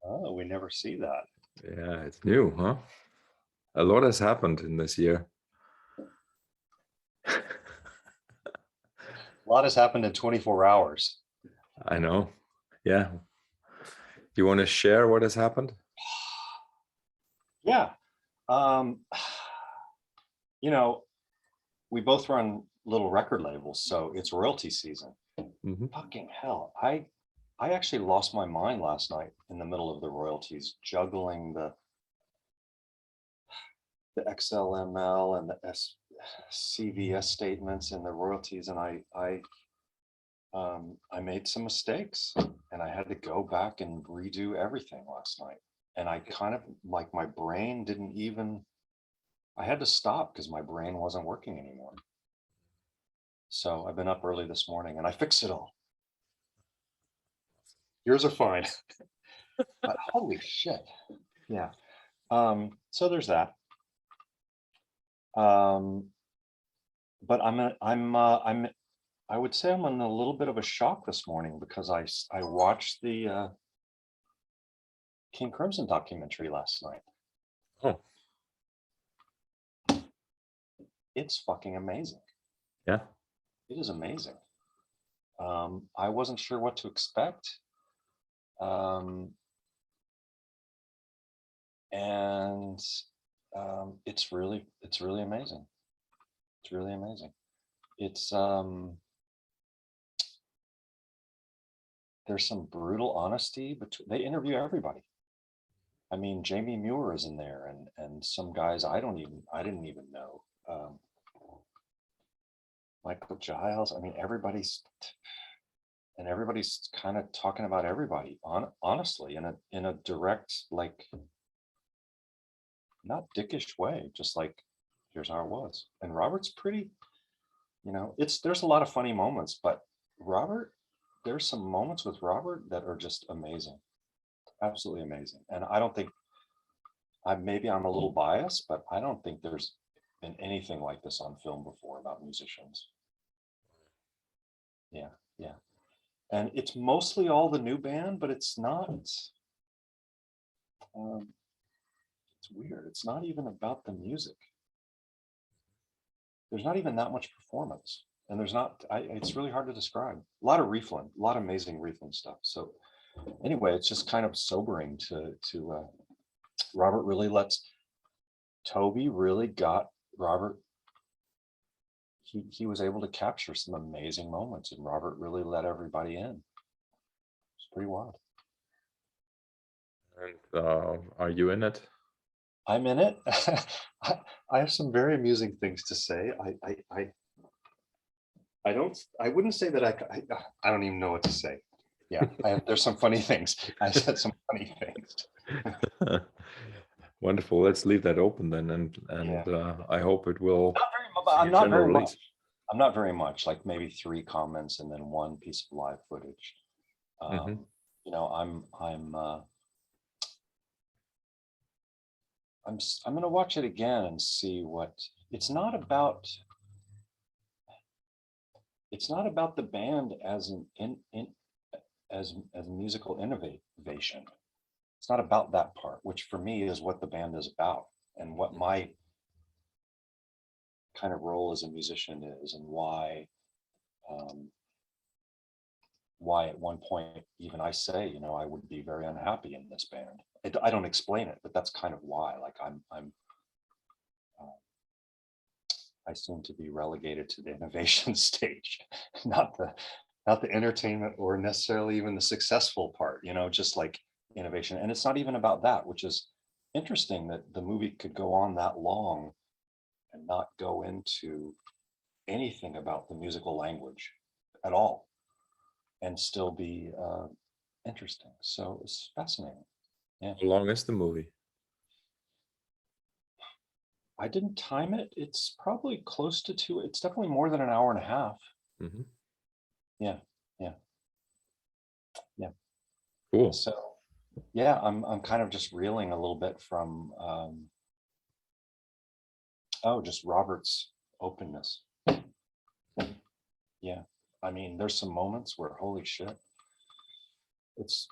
Oh, we never see that. Yeah, it's new, huh? A lot has happened in this year. A lot has happened in 24 hours. I know. Yeah. You want to share what has happened? Yeah. Um, you know, we both run little record labels, so it's royalty season. Mm-hmm. Fucking hell. I actually lost my mind last night in the middle of the royalties, juggling the XLML and the CVS statements and the royalties, and I made some mistakes, and I had to go back and redo everything last night. And I kind of like my brain didn't even. I had to stop because my brain wasn't working anymore. So I've been up early this morning and I fixed it all. Yours are fine. But holy shit. Yeah. So there's that. But I would say I'm in a little bit of a shock this morning because I watched the King Crimson documentary last night. Oh, It's fucking amazing. yeah. It is amazing. I wasn't sure what to expect. And it's really amazing. It's really amazing. It's there's some brutal honesty, but they interview everybody. I mean, Jamie Muir is in there, and some guys I didn't even know. Michael Giles. I mean, everybody's kind of talking about everybody honestly in a direct, like, not dickish way, just like here's how it was. And Robert's pretty, there's a lot of funny moments, but Robert, there's some moments with Robert that are just amazing, absolutely amazing. And I don't think maybe I'm a little biased, but I don't think there's been anything like this on film before about musicians. Yeah, yeah. And it's mostly all the new band, but it's not. It's weird. It's not even about the music. There's not even that much performance, and there's not. It's really hard to describe. A lot of Rieflin, a lot of amazing Rieflin stuff. So anyway, it's just kind of sobering to Robert really lets Toby really got Robert. He was able to capture some amazing moments, and Robert really let everybody in. It's pretty wild. And are you in it? I'm in it. I have some very amusing things to say. I don't. I wouldn't say that I don't even know what to say. Yeah, there's some funny things. I said some funny things. Wonderful. Let's leave that open then, and Yeah. I hope it will. I'm not general very much. release. I'm not very much. Like maybe 3 comments and then 1 piece of live footage. Mm-hmm. I'm going to watch it again and see what it's not about. It's not about the band as as musical innovation. It's not about that part, which for me is what the band is about and what my kind of role as a musician is, and why at one point even I say, I would be very unhappy in this band. I don't explain it, but that's kind of why. Like I seem to be relegated to the innovation stage, not the entertainment or necessarily even the successful part, just like innovation. And it's not even about that, which is interesting that the movie could go on that long and not go into anything about the musical language at all and still be interesting. So it's fascinating. Yeah. How long is the movie? I didn't time it. It's probably close to 2. It's definitely more than an hour and a half. Mm-hmm. Yeah. Yeah. Yeah. Cool. So yeah, I'm kind of just reeling a little bit from just Robert's openness. Yeah. I mean, there's some moments where holy shit. It's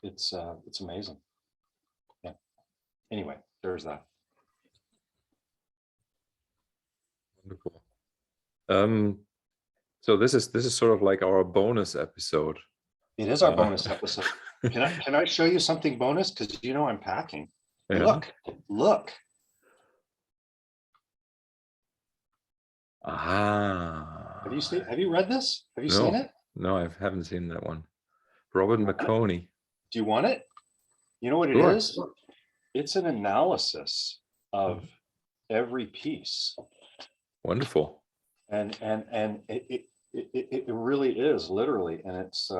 amazing. anyway, there's that. Wonderful. So this is sort of like our bonus episode. It is our bonus episode. Can I show you something bonus? Because I'm packing. Yeah. Look. Ah. Have you read this? Have you seen it? No, I haven't seen that one. Robert McConey. Do you want it? You know what it is? It's an analysis of every piece. Wonderful. And it really is, literally, and it's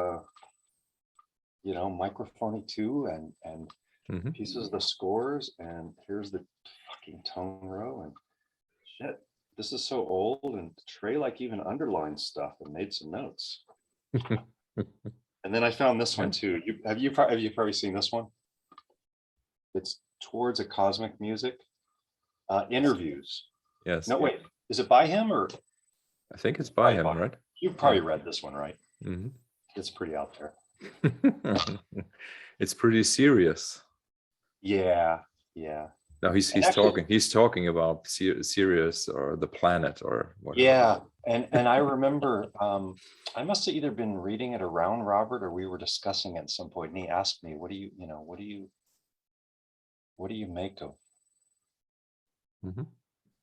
microphony too, and pieces of the scores, and here's the fucking tone row, and shit, this is so old, and Trey even underlined stuff and made some notes. And then I found this one too. Have you probably seen this one? It's Towards a Cosmic Music. Interviews. Yes. No, wait, is it by him or? I think it's by him, right? You've probably read this one, right? Mm-hmm. It's pretty out there. It's pretty serious. Yeah. No, he's talking about Sirius or the planet or whatever. Yeah, and I remember I must have either been reading it around Robert or we were discussing it at some point, and he asked me, what do you make of? Mm-hmm.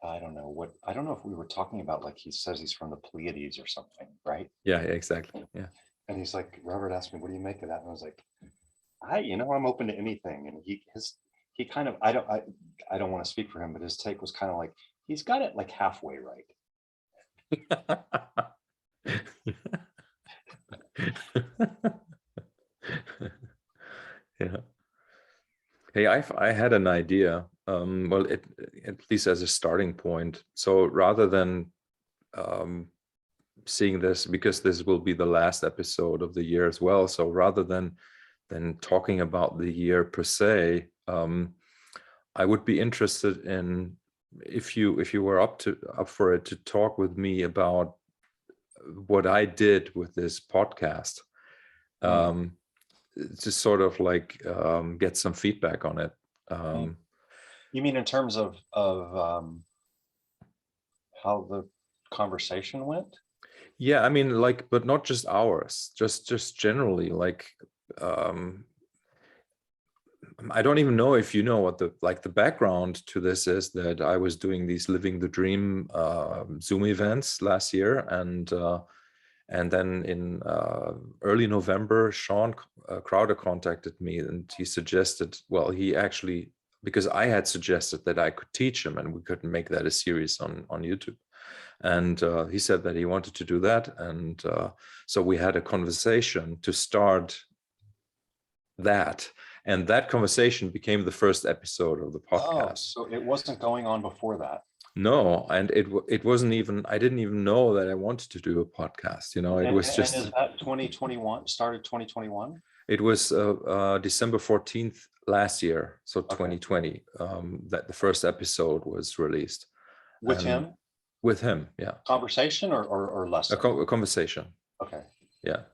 I don't know if we were talking about, he says he's from the Pleiades or something, right? Yeah, exactly. Yeah. And he's like, Robert asked me, what do you make of that? And I was like, I'm open to anything. And he kind of, I don't want to speak for him, but his take was kind of he's got it halfway right. Yeah. Hey, I had an idea. Well, at least as a starting point. So rather than seeing this, because this will be the last episode of the year as well. So rather than talking about the year per se, I would be interested in if you were up for it to talk with me about what I did with this podcast. Just sort of get some feedback on it. You mean in terms of how the conversation went? Yeah, I mean, but not just ours, just generally, I don't even know if you know what the background to this is, that I was doing these Living the Dream Zoom events last year, and then in early November, Sean Crowder contacted me, and he suggested, because I had suggested that I could teach him and we could make that a series on YouTube. And he said that he wanted to do that. And so we had a conversation to start that. And that conversation became the first episode of the podcast. Oh, so it wasn't going on before that? No, and it wasn't even, I didn't even know that I wanted to do a podcast. It was just. And is that 2021, started 2021? It was December 14th last year, so 2020, that the first episode was released. With him? With him, yeah. Conversation or lesson? A conversation. Okay. Yeah.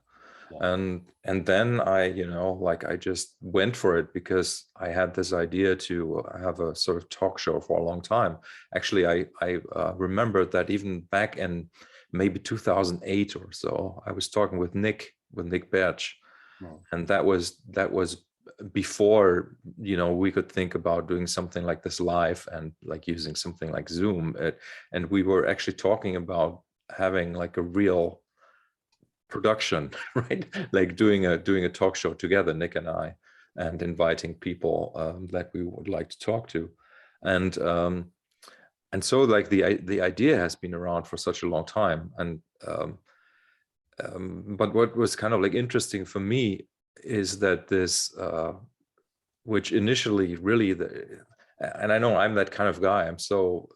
And then I just went for it, because I had this idea to have a sort of talk show for a long time. Actually, I remember that even back in maybe 2008 or so, I was talking with Nick Birch, and that was before we could think about doing something like this live and using something like Zoom. And we were actually talking about having a real production, right? Doing a talk show together, Nick and I, and inviting people that we would like to talk to, and so the idea has been around for such a long time, and but what was kind of interesting for me is that this, which initially really and I know I'm that kind of guy. I'm so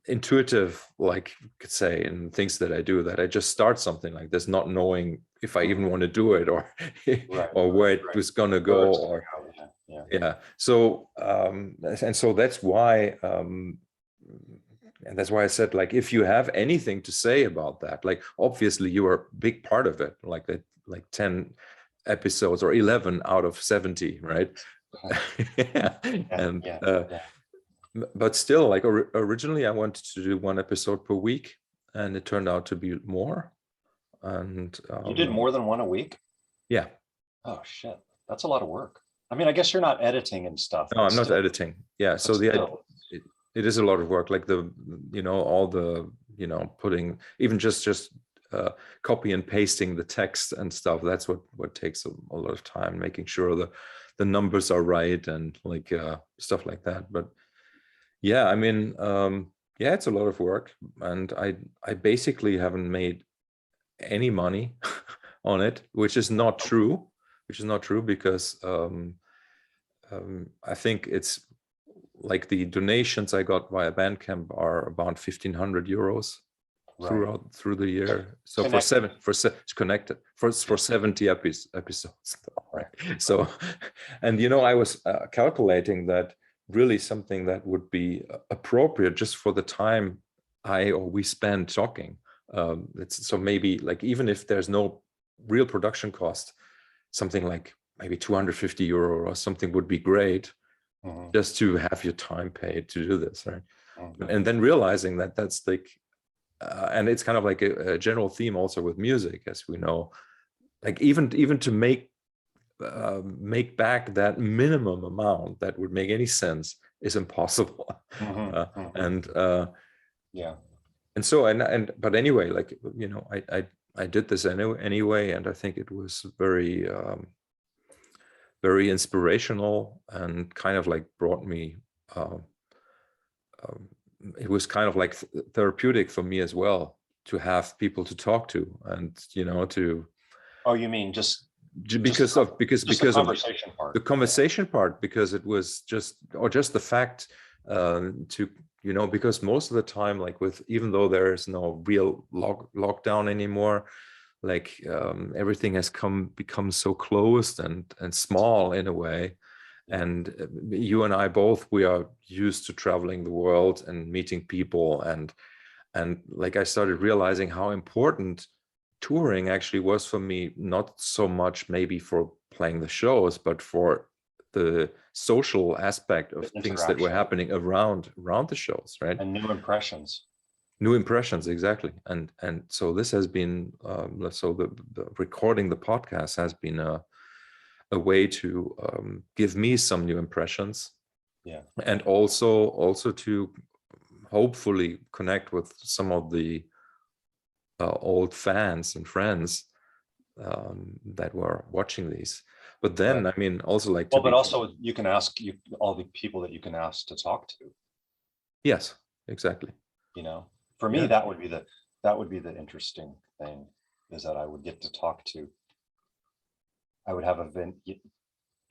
intuitive, could say, in things that I do, that I just start something like this, not knowing if I even want to do it or where it was going to go, or So and so that's why and that's why I said, if you have anything to say about that, obviously you are a big part of it, 10 episodes or 11 out of 70, right? Yeah. Yeah, And yeah, yeah. but still, like originally I wanted to do one episode per week, and it turned out to be more. And You did more than one a week? yeah. Oh shit, that's a lot of work. I mean, I guess you're not editing and stuff, No, but I'm not still, editing. Yeah, but so still. it is a lot of work, like all the putting, even just copy and pasting the text and stuff. That's what takes a lot of time, making sure the numbers are right and like stuff like that. But yeah, I mean, yeah, it's a lot of work, and I basically haven't made any money on it, which is not true. Because I think it's like the donations I got via Bandcamp are about 1,500 euros Right. through the year. So Connected. it's connected for 70 episodes. Right. So, and I was calculating that really something that would be appropriate just for the time we spend talking. So maybe like, even if there's no real production cost, something like maybe 250 euro or something would be great, just to have your time paid to do this, right? And then realizing that that's like, and it's kind of like a general theme also with music, as we know, like even to make back that minimum amount that would make any sense is impossible. And yeah. And so, but anyway, like, I did this anyway, and I think it was very very inspirational, and kind of like brought me it was kind of like therapeutic for me as well, to have people to talk to, and to Oh, you mean just because the of because conversation part. the conversation part, because it was just the fact to because most of the time, like, with, even though there is no real lockdown anymore, like everything has become so closed and small in a way. And you and I both, we are used to traveling the world and meeting people, and like, I started realizing how important touring actually was for me, not so much maybe for playing the shows, but for the social aspect of things that were happening around the shows, right? And new impressions. Exactly. And so this has been so the recording the podcast has been a way to give me some new impressions, and also to hopefully connect with some of the old fans and friends that were watching these. But then, I mean, also, like, but also you can ask all the people that you can ask to talk to. Yes, exactly. For me, that would be the interesting thing, is that I would get to talk to. I would have a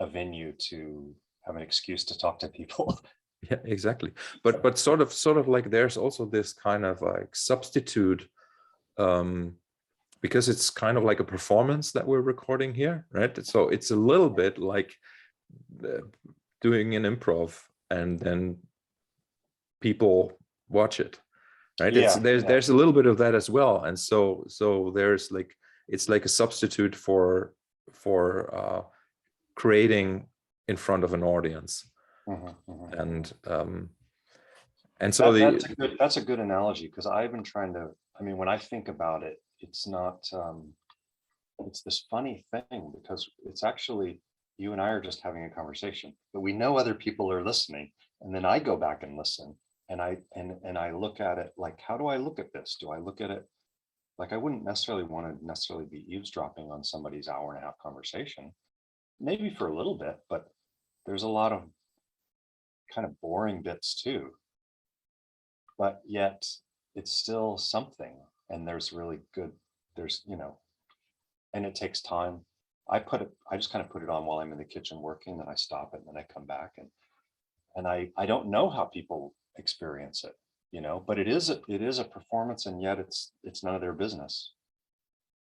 venue to have an excuse to talk to people. Yeah, exactly. But sort of like, there's also this kind of like substitute, because it's kind of like a performance that we're recording here, right? So it's a little bit like doing an improv, and then people watch it, right? There's a little bit of that as well. And so there's like, it's like a substitute for creating in front of an audience. And so that's a good analogy, because I've been trying to, I mean, when I think about it, it's not it's this funny thing, because it's actually, you and I are just having a conversation, but we know other people are listening, and then I go back and listen, and I look at it like, how do I look at this? Do I look at it like, I wouldn't necessarily want to be eavesdropping on somebody's hour-and-a-half conversation, maybe for a little bit, but there's a lot of kind of boring bits too, but yet it's still something. And there's really good, and it takes time. I just kind of put it on while I'm in the kitchen working, then I stop it, and then I come back, and I don't know how people experience it, but it is a performance, and yet it's none of their business,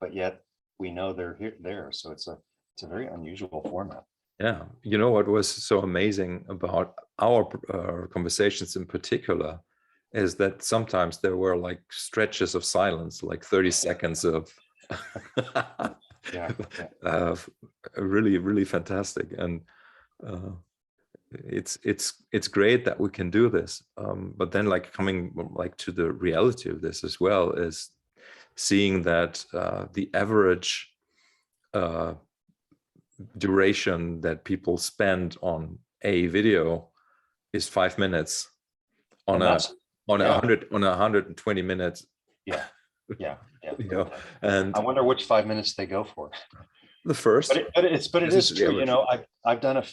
but yet we know they're there. So it's a very unusual format. Yeah, what was so amazing about our conversations in particular is that sometimes there were like stretches of silence, like 30 seconds of really, really fantastic. And it's great that we can do this, but then like coming like to the reality of this as well is seeing that the average duration that people spend on a video is 5 minutes on And a that's, on a yeah, 120 minutes. yeah, yeah, yeah. You know, and I wonder which 5 minutes they go for. the first, But it this is the true. You average. know, I've done a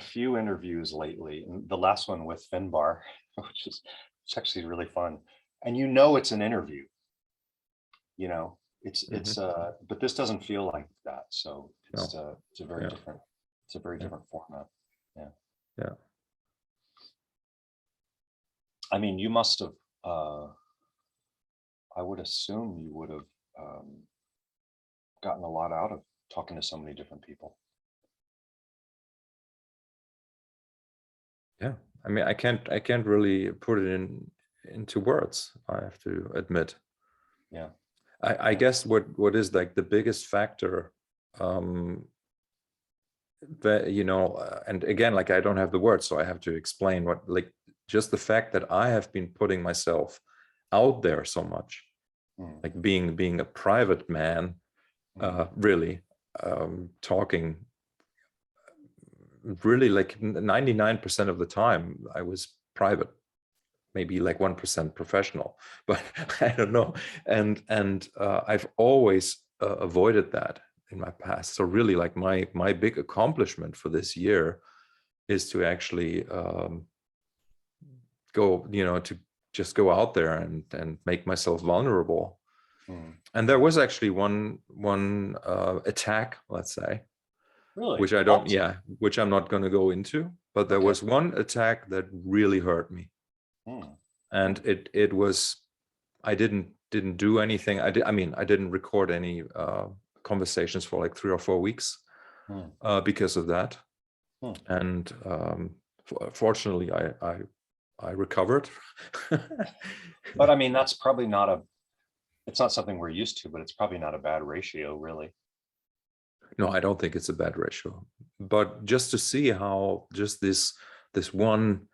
few interviews lately. And the last one with Finbar, which is it's actually really fun. And you know it's an interview. You know, but this doesn't feel like that. So No, it's a very yeah, different, it's a very yeah, different format. Yeah. yeah. I mean, you must have. I would assume you would have gotten a lot out of talking to so many different people. Yeah, I mean, I can't really put it into words, I have to admit. Yeah. I guess what is like the biggest factor, that, you know, and again, like I don't have the words, so I have to explain what, like, just the fact that I have been putting myself out there so much, like being a private man, really, talking really like 99% of the time I was private, maybe like 1% professional, but I don't know. And I've always avoided that in my past. So really, like my big accomplishment for this year is to actually go, you know, to just go out there and make myself vulnerable. And there was actually one attack, let's say, Really? which I don't, yeah, which I'm not going to go into, but there was one attack that really hurt me. And it was, I didn't do anything. I mean, I didn't record any conversations for like 3 or 4 weeks because of that. And fortunately, I recovered. But I mean, that's probably not it's not something we're used to, but it's probably not a bad ratio, really. No, I don't think it's a bad ratio. But just to see how just this one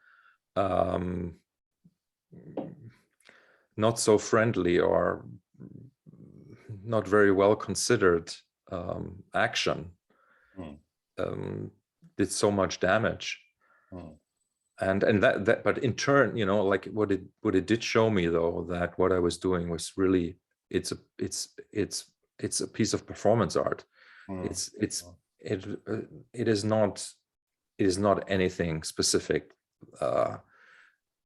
not so friendly or not very well considered action did so much damage. And that but in turn, you know, like what it did show me, though, that what I was doing was really, it's a piece of performance art. It is not anything specific,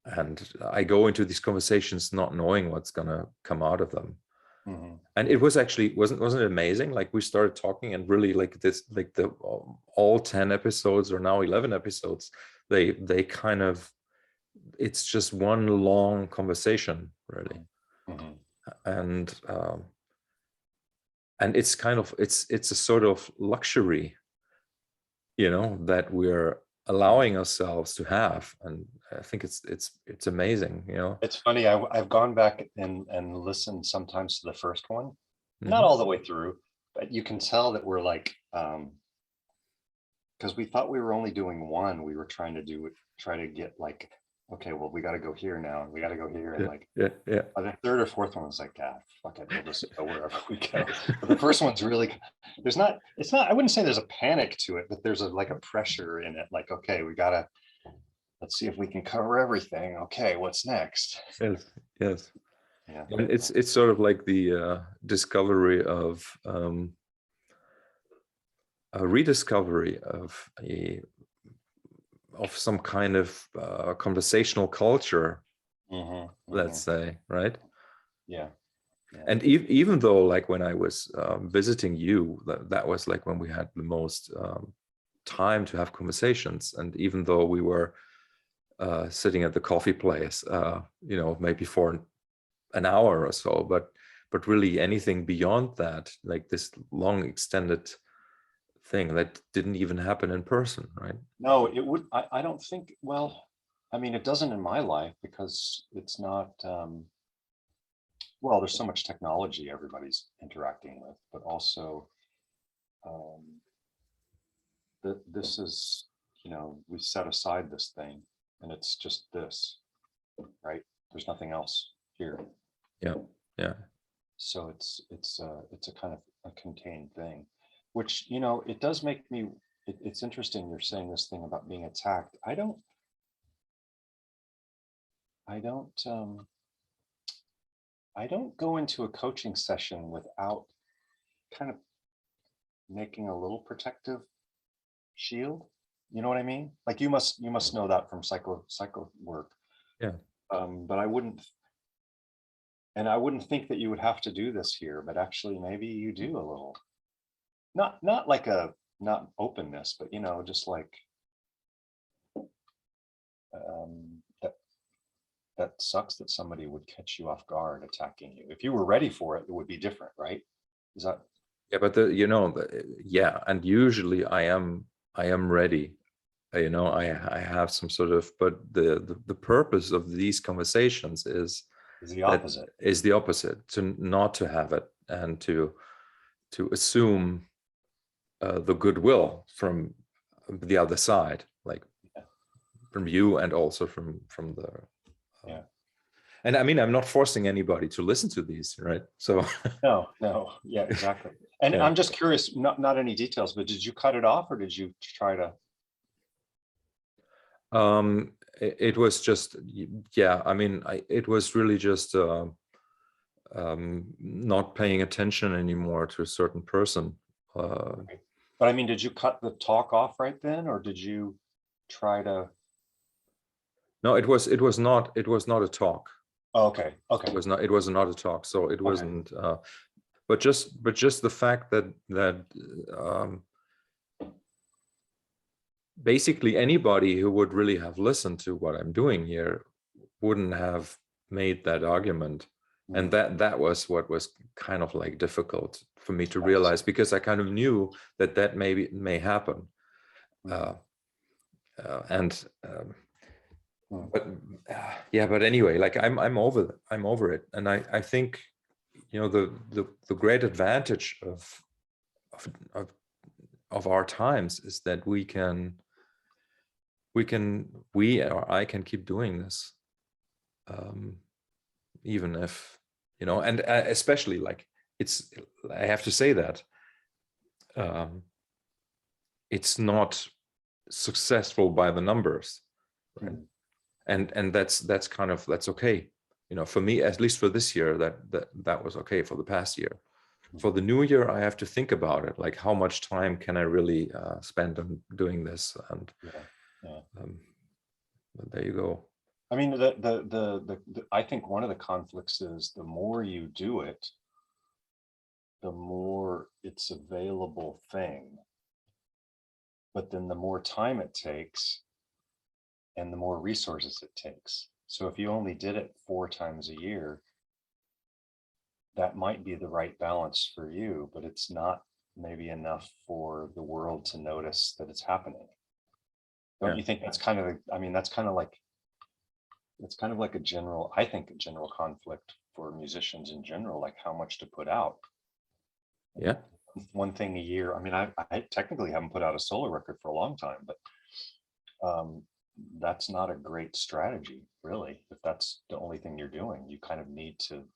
and I go into these conversations not knowing what's gonna come out of them. And it was actually, wasn't it amazing? Like we started talking, and really, like this, like the all 10 episodes, or now 11 episodes, they kind of, it's just one long conversation, really. And it's kind of, it's a sort of luxury, you know, that we're allowing ourselves to have. And I think it's amazing, you know. It's funny, I've gone back and listened sometimes to the first one, not all the way through, but you can tell that we're like, because we thought we were only doing one, we were trying to get like, okay, well, we got to go here now, and we got to go here, and like, by the third or fourth one was like, God, fuck it, we'll just go wherever we go. But the first one's really, it's not, I wouldn't say there's a panic to it, but there's like a pressure in it, like, okay, let's see if we can cover everything. Okay, what's next? Yes. Yeah. And it's sort of like the discovery of a rediscovery of some kind of conversational culture, let's say, right? Yeah. And even though, like, when I was visiting you, that was like when we had the most time to have conversations, and even though we were sitting at the coffee place, you know, maybe for an hour or so, but really anything beyond that, like this long extended thing, that didn't even happen in person, right? No, it would. I don't think. Well, I mean, it doesn't in my life, because it's not. Well, there's so much technology everybody's interacting with, but also that this is, we set aside this thing and it's just this, right? There's nothing else here. Yeah. So it's a kind of a contained thing, which, it does make me, it's interesting you're saying this thing about being attacked. I don't go into a coaching session without kind of making a little protective shield. You know what I mean? Like you must know that from psycho work. Yeah. But I wouldn't think that you would have to do this here, but actually maybe you do a little. Not like not openness, but just like that sucks that somebody would catch you off guard attacking you. If you were ready for it, it would be different, right? Is that? Yeah, but yeah, and usually I am ready. I have some sort of, but the purpose of these conversations is the opposite. Is the opposite, to not to have it and to assume the goodwill from the other side, like from you and also from the yeah. And I mean, I'm not forcing anybody to listen to these, right? So no, yeah, exactly. And yeah. I'm just curious, not any details, but did you cut it off or did you try to? It was just, yeah, I mean, it was really just not paying attention anymore to a certain person. Okay. But I mean, did you cut the talk off right then, or did you try to? No, it was not a talk. Oh, okay. It was not a talk. So it wasn't. But just the fact that basically anybody who would really have listened to what I'm doing here wouldn't have made that argument. And that was what was kind of like difficult for me to realize, because I kind of knew that may happen. But anyway, like I'm over it. And I think, the great advantage of our times is that I can keep doing this, even if, and especially like I have to say that it's not successful by the numbers, right? And that's kind of, that's okay, for me, at least for this year, that was okay. For the past year, for the new year, I have to think about it, like how much time can I really spend on doing this, and but there you go. I mean, I think one of the conflicts is the more you do it, the more it's available thing, but then the more time it takes and the more resources it takes. So if you only did it 4 times a year, that might be the right balance for you, but it's not maybe enough for the world to notice that it's happening. Don't you think that's kind of, that's kind of like, it's kind of like a general conflict for musicians in general, like how much to put out. Yeah. One thing a year. I mean, I technically haven't put out a solo record for a long time, but that's not a great strategy, really. If that's the only thing you're doing, you kind of need to.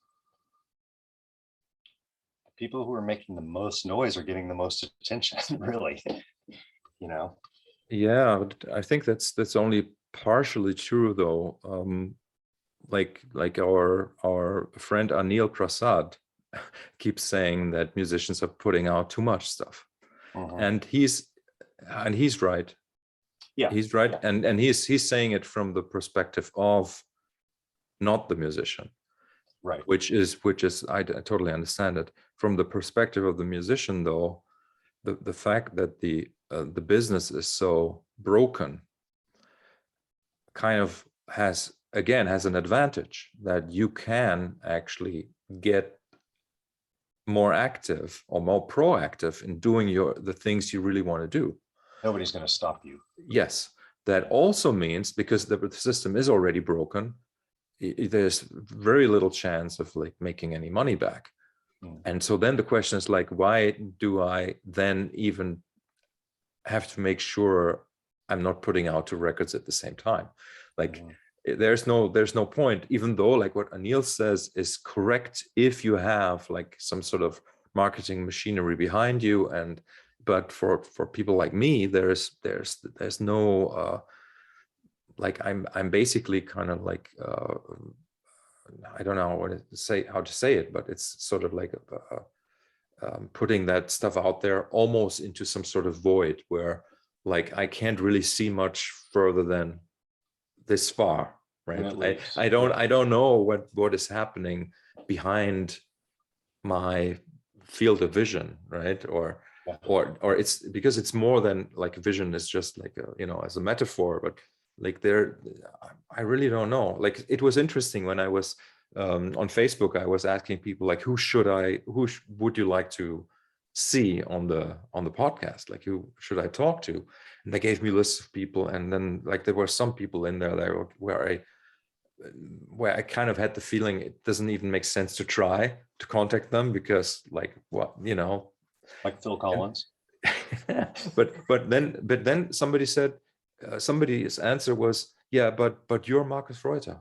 People who are making the most noise are getting the most attention, really. Yeah, but I think that's only partially true, though. Like our friend Anil Prasad keeps saying that musicians are putting out too much stuff, and he's right. Yeah, he's right, yeah. And he's saying it from the perspective of not the musician, right? Which is I totally understand it. From the perspective of the musician, though, the fact that the business is so broken kind of has an advantage, that you can actually get more active or more proactive in doing the things you really want to do. Nobody's going to stop you. Yes. That also means, because the system is already broken, there's very little chance of like making any money back. And so then the question is like, why do I then even have to make sure I'm not putting out 2 records at the same time. Like there's no point, even though like what Anil says is correct if you have like some sort of marketing machinery behind you. But for people like me, there's no like I'm basically kind of like I don't know how to say it, but it's sort of like putting that stuff out there almost into some sort of void where like I can't really see much further than this far, right? I don't know what is happening behind my field of vision, right? Or it's because it's more than like vision is just like as a metaphor, but like I really don't know. Like it was interesting when I was on Facebook, I was asking people like, who would you like to see on the podcast? Like who should I talk to? And they gave me lists of people, and then like there were some people in there where I kind of had the feeling it doesn't even make sense to try to contact them because like what like Phil Collins. but then somebody said somebody's answer was, yeah, but you're Markus Reuter.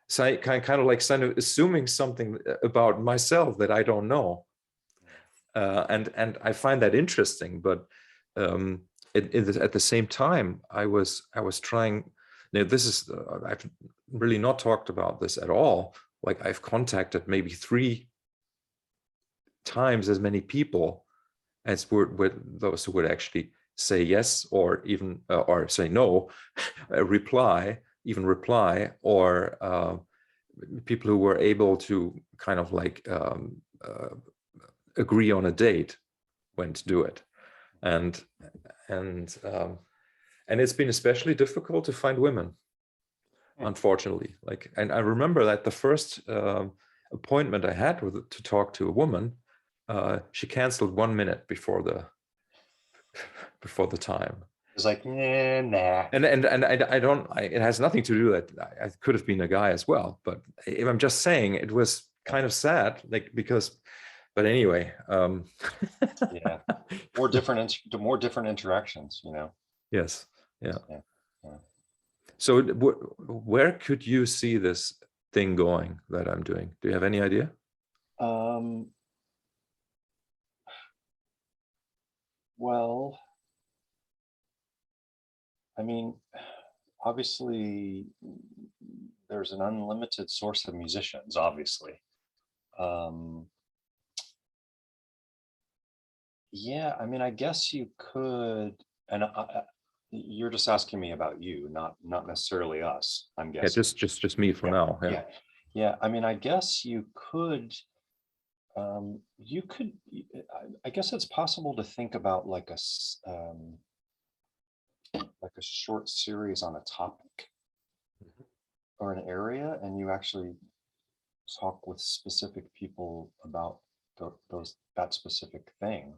So I kind of like assuming something about myself that I don't know, and I find that interesting. But at the same time, I was trying. Now this is I've really not talked about this at all. Like I've contacted maybe 3 times as many people as were those who would actually say yes or even or say no, reply, or people who were able to kind of like agree on a date when to do it, and it's been especially difficult to find women, unfortunately. Like, and I remember that the first appointment I had to talk to a woman, she canceled 1 minute before the time. It's like, nah. And I don't. It has nothing to do that. I could have been a guy as well, but if I'm just saying, it was kind of sad, like because. But anyway, yeah, more different interactions, Yes. Yeah. So where could you see this thing going that I'm doing? Do you have any idea? Well, I mean, obviously there's an unlimited source of musicians, obviously. Yeah, I mean, I guess you could, and you're just asking me about you, not necessarily us, I'm guessing. Yeah, just me for now. Yeah. I mean, I guess you could, I guess it's possible to think about like a short series on a topic or an area, and you actually talk with specific people about that specific thing.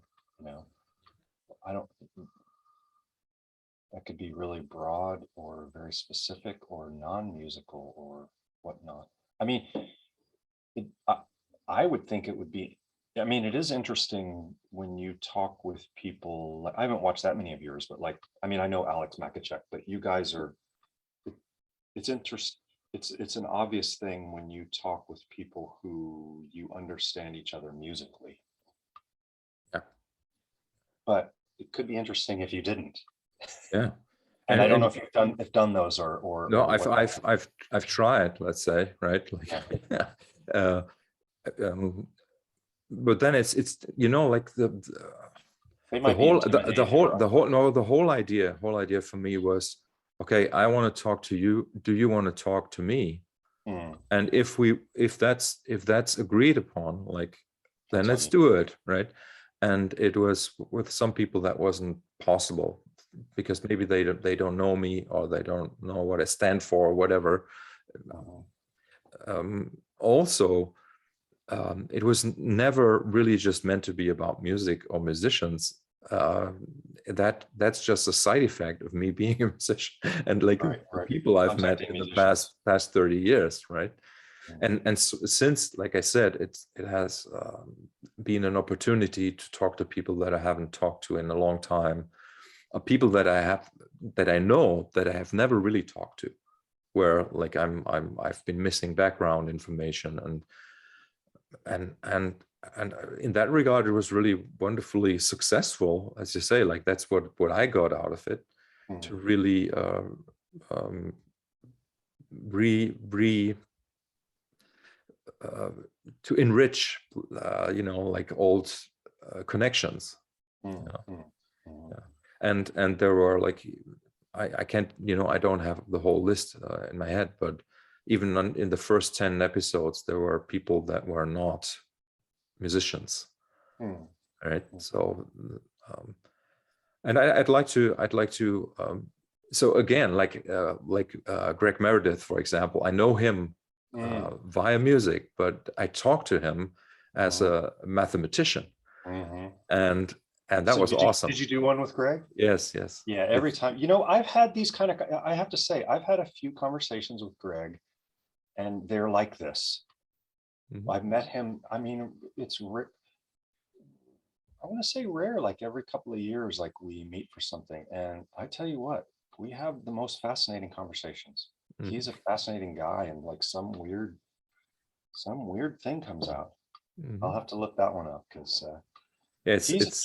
That could be really broad or very specific or non-musical or whatnot. I mean, I would think it would be, I mean, it is interesting when you talk with people, like, I haven't watched that many of yours, but like, I mean, I know Alex Makachek, but you guys are, it's interesting. It's an obvious thing when you talk with people who you understand each other musically. Yeah. But it could be interesting if you didn't. Yeah. And I don't know if you've done those or no, I've tried, let's say, right? Like, but then it's like the whole idea for me was, okay, I want to talk to you. Do you want to talk to me? And if that's agreed upon, like, then let's do it, right? And it was with some people that wasn't possible because maybe they don't know me or they don't know what I stand for or whatever. Also, it was never really just meant to be about music or musicians. That's just a side effect of me being a musician and like people I've met in the past 30 years, right? And since, like I said, it has been an opportunity to talk to people that I haven't talked to in a long time. are people that I know that I have never really talked to, where like I've been missing background information, and in that regard, it was really wonderfully successful, as you say. Like that's what I got out of it, to really to enrich, like old connections. And there were like, I can't, I don't have the whole list in my head, but even in the first 10 episodes, there were people that were not musicians, right? So, and I'd like to, so again, like Greg Meredith, for example, I know him via music, but I talked to him as a mathematician, and that was awesome. Did you do one with Greg? Yes. Yeah, every time. I've had these kind of, I have to say, I've had a few conversations with Greg, and they're like this. I've met him. I mean, it's I want to say rare, like every couple of years, like we meet for something. And I tell you what, we have the most fascinating conversations. He's a fascinating guy, and like some weird thing comes out. I'll have to look that one up, because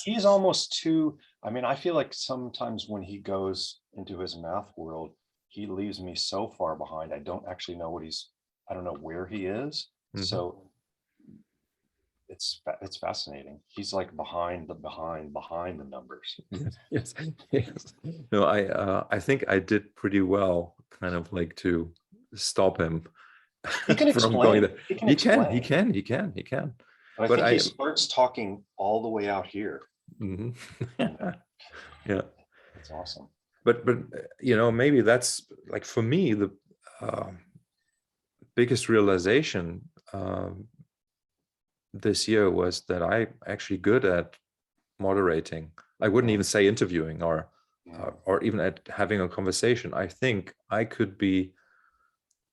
he's almost too, I mean, I feel like sometimes when he goes into his math world, he leaves me so far behind. I don't actually know I don't know where he is. So it's fascinating. He's like behind the numbers. Yes. No, I think I did pretty well, kind of like to stop him He can from going there. He can. But I think he starts talking all the way out here. Yeah, it's awesome. But maybe that's like, for me, the biggest realization this year was that I'm actually good at moderating. I wouldn't even say interviewing or even at having a conversation. I think I could be,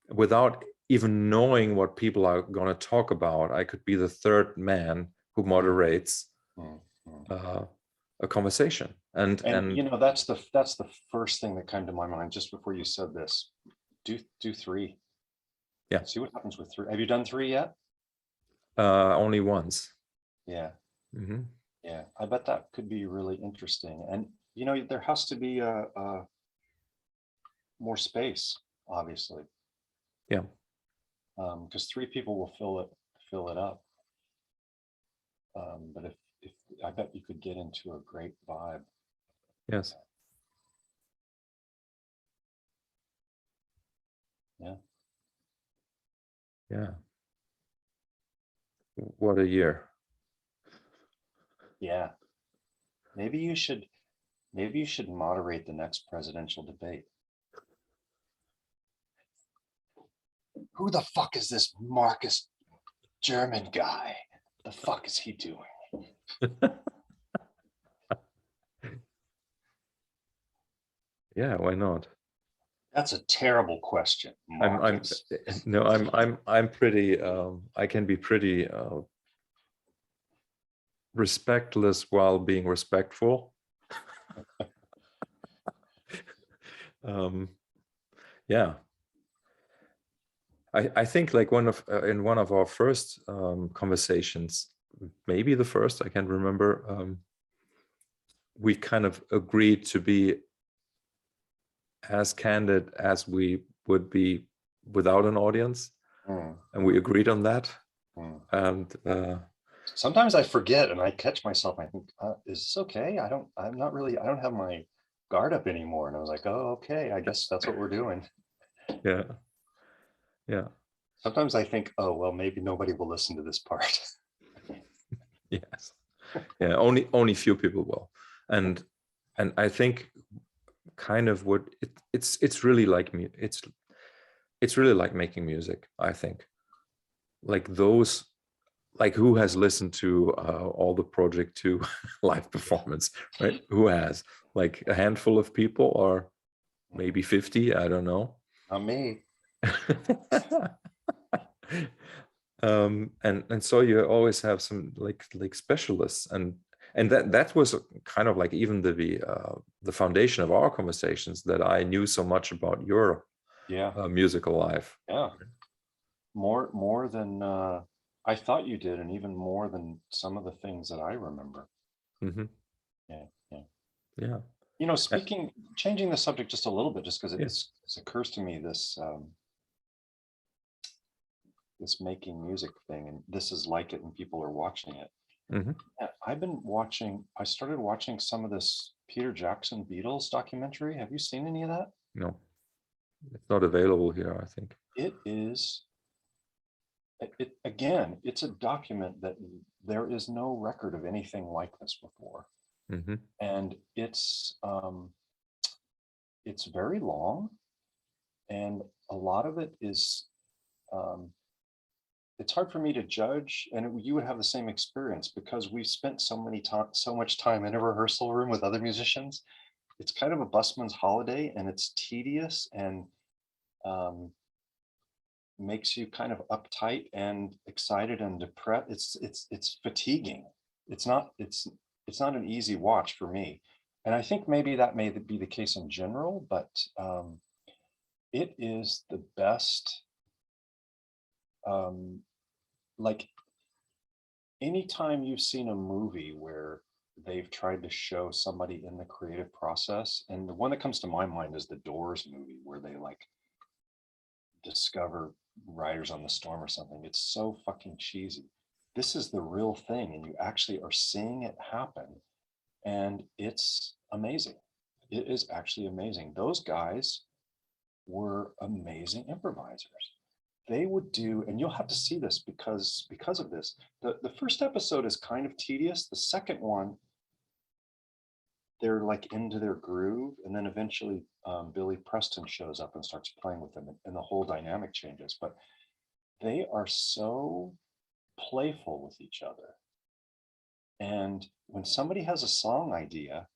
without even knowing what people are going to talk about, I could be the third man who moderates a conversation. And that's the first thing that came to my mind just before you said this. Do 3. Yeah. See what happens with 3. Have you done 3 yet? Only once. Yeah. Yeah, I bet that could be really interesting. And there has to be more space, obviously. Yeah. Because 3 people will fill it up. But if I bet you could get into a great vibe. Yes. Yeah. What a year. Yeah. Maybe you should moderate the next presidential debate. Who the fuck is this Markus German guy? The fuck is he doing? Yeah, why not? That's a terrible question, Markus. I'm pretty, I can be pretty respectless while being respectful. Yeah. I think like in one of our first conversations, maybe the first, I can't remember, we kind of agreed to be as candid as we would be without an audience, and we agreed on that. And sometimes I forget and I catch myself. I think, is this okay? I don't have my guard up anymore. And I was like, oh, okay, I guess that's what we're doing. Yeah. Sometimes I think, oh, well, maybe nobody will listen to this part. Yes. Yeah, only few people will. And I think kind of what it's really like me. It's really like making music, I think. Like those, like who has listened to all the Project 2 live performance, right? Who has? Like a handful of people, or maybe 50, I don't know. Not me. And so you always have some like specialists, and And that was kind of like even the foundation of our conversations, that I knew so much about your Yeah. musical life. Yeah. More than I thought you did, and even more than some of the things that I remember. Hmm. Yeah. Yeah. Yeah. You know, changing the subject just a little bit, just because Yeah. it occurs to me, this making music thing, and this is like it, and people are watching it. Hmm. Yeah, I started watching some of this Peter Jackson Beatles documentary. Have you seen any of that? No, it's not available here, I think. It is, again, it's a document that there is no record of anything like this before. Hmm. And it's very long, and a lot of it is, um, it's hard for me to judge, and you would have the same experience because we've spent so much time in a rehearsal room with other musicians. It's kind of a busman's holiday, and it's tedious, and um, makes you kind of uptight and excited and depressed. It's fatiguing. It's not an easy watch for me, and I think maybe that may be the case in general, but it is the best. Um, like anytime you've seen a movie where they've tried to show somebody in the creative process, and the one that comes to my mind is the Doors movie where they like discover Riders on the Storm or something. It's so fucking cheesy. This is the real thing, and you actually are seeing it happen, and it's amazing. It is actually amazing. Those guys were amazing improvisers. They would do, and you'll have to see this because of this. The first episode is kind of tedious. The second one, they're like into their groove, and then eventually Billy Preston shows up and starts playing with them, and the whole dynamic changes. But they are so playful with each other. And when somebody has a song idea,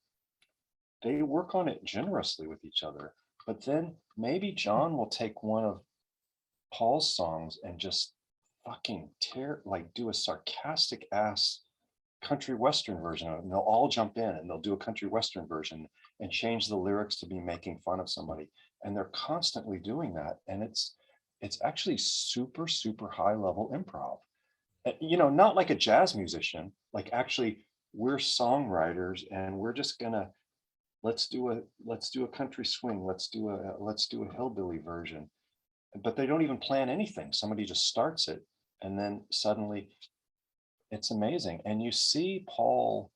they work on it generously with each other. But then maybe John will take one of Paul's songs and just fucking do a sarcastic ass country western version of it. And they'll all jump in and they'll do a country western version and change the lyrics to be making fun of somebody. And they're constantly doing that. And it's actually super, super high level improv. You know, not like a jazz musician, like actually we're songwriters, and we're just gonna let's do a country swing, let's do a hillbilly version. But they don't even plan anything. Somebody just starts it, and then suddenly it's amazing. And you see Paul,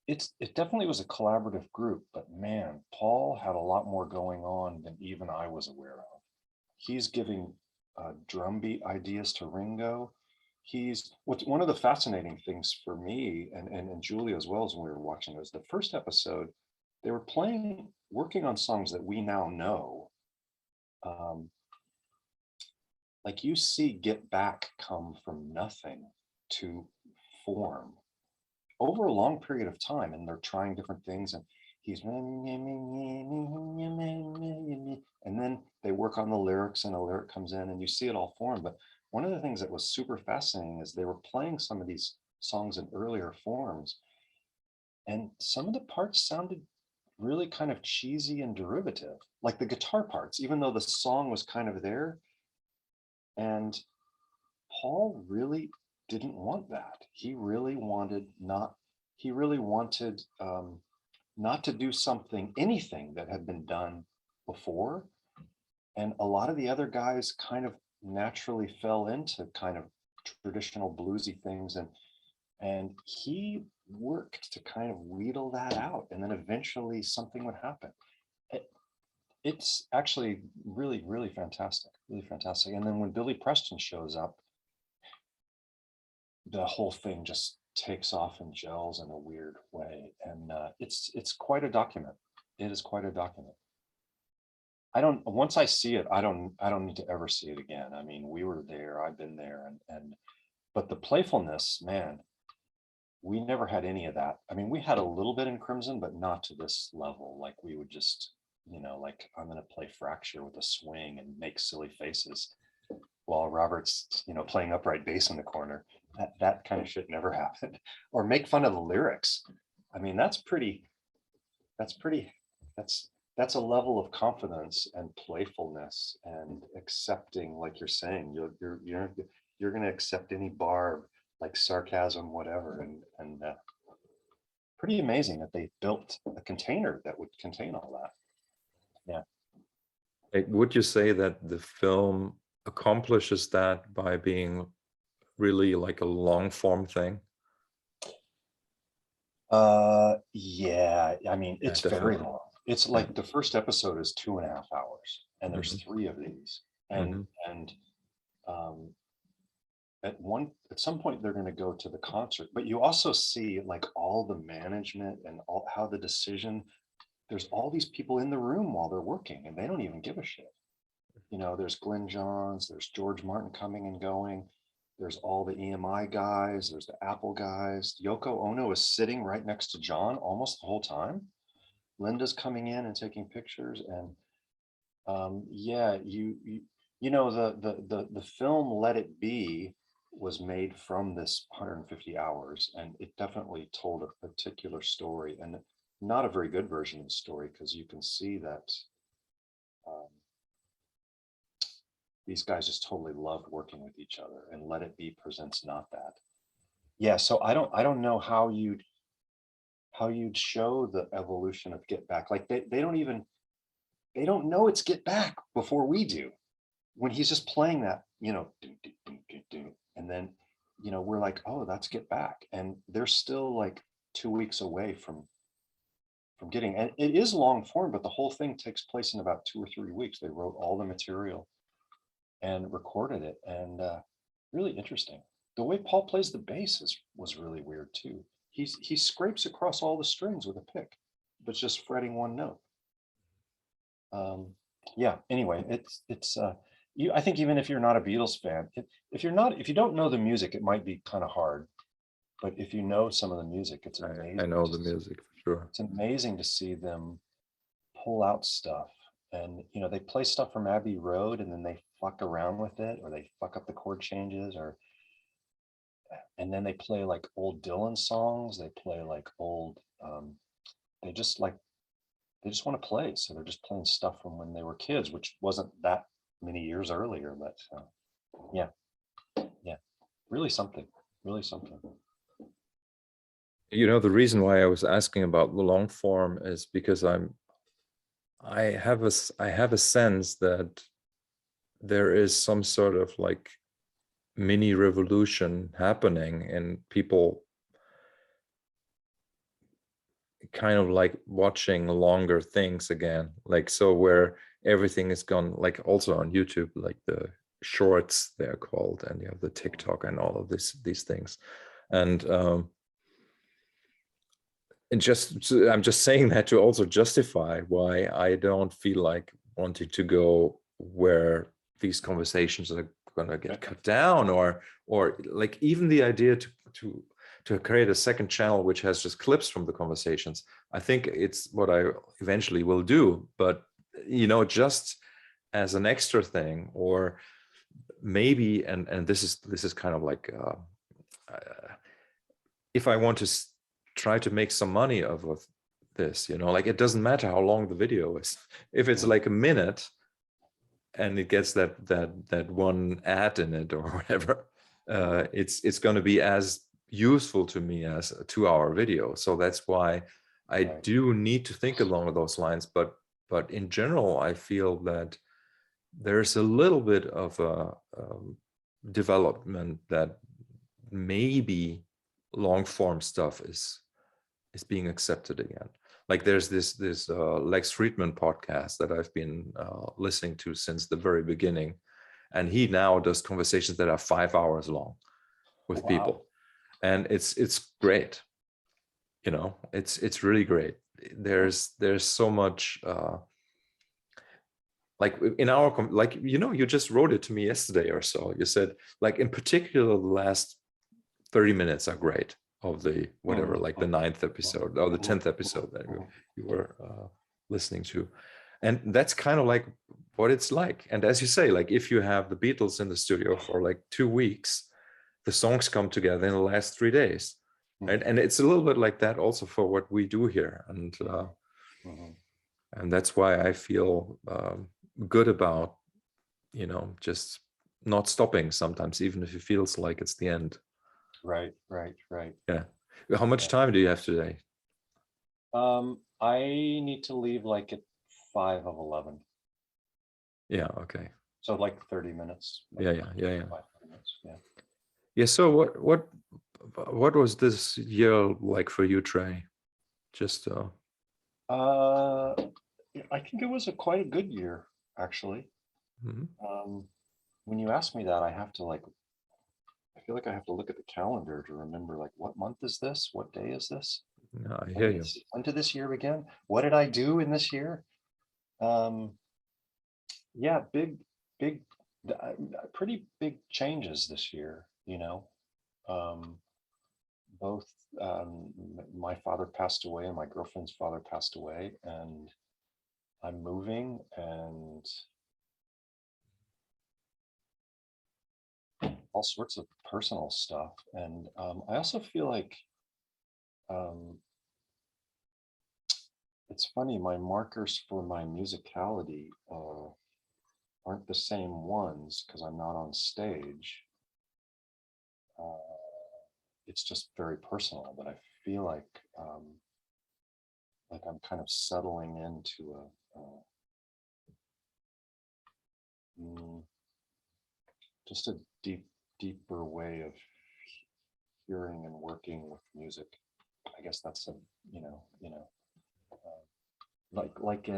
it definitely was a collaborative group, but man, Paul had a lot more going on than even I was aware of. He's giving drum beat ideas to Ringo. He's what's one of the fascinating things for me and Julia as well, as when we were watching this, the first episode, they were working on songs that we now know. Um, like you see Get Back come from nothing to form over a long period of time, and they're trying different things, and he's and then they work on the lyrics, and a lyric comes in, and you see it all form. But one of the things that was super fascinating is they were playing some of these songs in earlier forms, and some of the parts sounded really kind of cheesy and derivative, like the guitar parts, even though the song was kind of there. And Paul really didn't want that. He really wanted not to do anything that had been done before. And a lot of the other guys kind of naturally fell into kind of traditional bluesy things. And he worked to kind of wheedle that out. And then eventually something would happen. It, it's actually really, really fantastic, really fantastic. And then when Billy Preston shows up, the whole thing just takes off and gels in a weird way, and it's quite a document. It is quite a document. I don't Once I see it, I don't need to ever see it again. I mean, we were there, I've been there, and but the playfulness, man, we never had any of that. I mean, we had a little bit in Crimson, but not to this level. Like we would just, like I'm going to play Fracture with a swing and make silly faces while Robert's, playing upright bass in the corner. That kind of shit never happened. Or make fun of the lyrics. I mean, that's pretty, that's pretty, that's a level of confidence and playfulness and accepting, like you're saying, you're going to accept any barb, like sarcasm, whatever. And pretty amazing that they built a container that would contain all that. Yeah. Would you say that the film accomplishes that by being really like a long form thing? Yeah, I mean, Yeah, it's very definitely. long. It's Yeah. like the first episode is 2.5 hours, and there's Mhm. 3 of these. Mhm. And um, at some point they're going to go to the concert, but you also see like all the management and all how the decision. There's all these people in the room while they're working, and they don't even give a shit. You know, there's Glenn Johns, there's George Martin coming and going. There's all the EMI guys, there's the Apple guys. Yoko Ono is sitting right next to John almost the whole time. Linda's coming in and taking pictures, and yeah, you know the film Let It Be was made from this 150 hours, and it definitely told a particular story, and not a very good version of the story, because you can see that um, these guys just totally loved working with each other, and Let It Be presents not that. Yeah, so I don't know how you'd show the evolution of Get Back. Like they don't know it's Get Back before we do. When he's just playing that, do, do, do, do, do, and then, we're like, oh, that's Get Back, and they're still like 2 weeks away from getting. And it is long form, but the whole thing takes place in about 2 or 3 weeks. They wrote all the material and recorded it, and really interesting. The way Paul plays the bass was really weird too. He scrapes across all the strings with a pick, but just fretting one note. Yeah, anyway, it's I think even if you're not a Beatles fan, if you don't know the music, it might be kind of hard, but if you know some of the music, it's I amazing. know the music for sure. It's amazing to see them pull out stuff, and they play stuff from Abbey Road, and then they fuck around with it, or they fuck up the chord changes, and then they play like old Dylan songs. They play like old they just like they just want to play, so they're just playing stuff from when they were kids, which wasn't that many years earlier. But yeah, yeah, really something, really something. The reason why I was asking about the long form is because I have a sense that there is some sort of like mini revolution happening in people kind of like watching longer things again, like, so where everything is gone, like also on YouTube, like the shorts they're called, and you have the TikTok and all of these things. And I'm just saying that to also justify why I don't feel like wanting to go where these conversations are going to get cut down, or like even the idea to create a second channel which has just clips from the conversations. I think it's what I eventually will do, but just as an extra thing, or maybe, and this is kind of like if I want to try to make some money of this, like, it doesn't matter how long the video is. If it's like a minute and it gets that one ad in it or whatever, it's going to be as useful to me as a 2-hour video. So that's why I do need to think along those lines. But in general, I feel that there's a little bit of a development that maybe long form stuff is being accepted again. Like there's this Lex Friedman podcast that I've been listening to since the very beginning, and he now does conversations that are 5 hours long with people, and it's great. It's really great. There's so much like in our like you just wrote it to me yesterday or so. You said, like, in particular the last 30 minutes are great of the whatever, like the 9th episode or the 10th episode that you were listening to. And that's kind of like what it's like. And as you say, like, if you have the Beatles in the studio for like 2 weeks, the songs come together in the last 3 days. Right? Mhm. And it's a little bit like that also for what we do here. Mhm. And that's why I feel good about, just not stopping sometimes, even if it feels like it's the end. Right. Yeah. How much time do you have today? I need to leave like at 5 of 11. Yeah. Okay. So like 30 minutes. Like Yeah. 5 minutes. Yeah. Yeah. So what was this year like for you, Trey? Just Uh, I think it was quite a good year, actually. mhm. When you ask me that, I feel like I have to look at the calendar to remember like what month is this? What day is this? Yeah, I hear you. When did this year begin? What did I do in this year? Um, yeah, big, pretty big changes this year, Um, both my father passed away and my girlfriend's father passed away, and I'm moving and all sorts of personal stuff. And I also feel like um, it's funny, my markers for my musicality aren't the same ones because I'm not on stage. Uh, it's just very personal, but I feel like I'm kind of settling into mm, just a deeper way of hearing and working with music. I guess that's uh, like